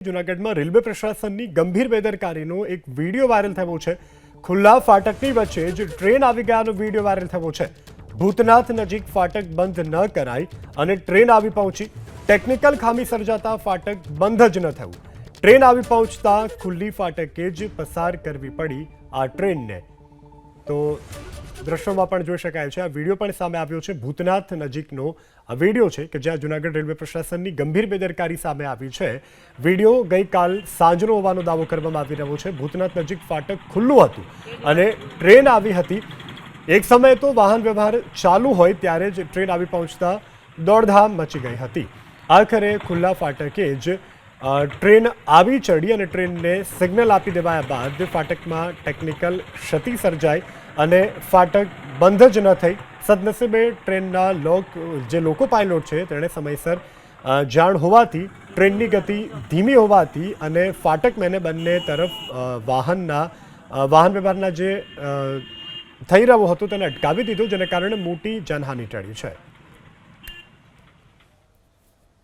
જૂનાગઢમાં રેલવે પ્રશાસનની ગંભીર બેદરકારીનો એક વિડીયો વાયરલ થયો છે। ખુલ્લા ફાટકની વચ્ચે જ ટ્રેન આવી ગયાનો વિડીયો વાયરલ થયો છે। ભૂતનાથ નજીક ફાટક બંધ ન કરાઈ અને ટ્રેન આવી પહોંચી। ટેકનિકલ ખામી સર્જાતા ફાટક બંધ જ ન થયું। ટ્રેન આવી પહોંચતા ખુલ્લી ફાટકે જ પસાર કરવી પડી આ ટ્રેનને। તો દ્રશ્યોમાં પણ જોઈ શકાય છે। આ વિડીયો પણ સામે આવ્યો છે। ભૂતનાથ નજીકનો આ વિડીયો છે કે જ્યાં જૂનાગઢ રેલવે પ્રશાસનની ગંભીર બેદરકારી સામે આવી છે। વિડીયો ગઈકાલ સાંજનો હોવાનો દાવો કરવામાં આવી રહ્યો છે। ભૂતનાથ નજીક ફાટક ખુલ્લું હતું અને ટ્રેન આવી હતી। એક સમયે તો વાહન વ્યવહાર ચાલુ હોય ત્યારે જ ટ્રેન આવી પહોંચતા દોડધામ મચી ગઈ હતી। આખરે ખુલ્લા ફાટકે જ ટ્રેન આવી ચડી અને ટ્રેનને સિગ્નલ આપી દેવાયા બાદ ફાટકમાં ટેકનિકલ ક્ષતિ સર્જાઈ અને ફાટક બંધ જ ન થઈ। સદનસીબે ટ્રેનના જે લોકો પાયલોટ છે તેણે સમયસર જાણ હોવાથી ટ્રેનની ગતિ ધીમી હોવાથી અને ફાટક મેને બંને તરફ વાહન વ્યવહારના જે થઈ રહ્યો હતો તેને અટકાવી દીધો, જેને કારણે મોટી જાનહાનિ ટળી છે।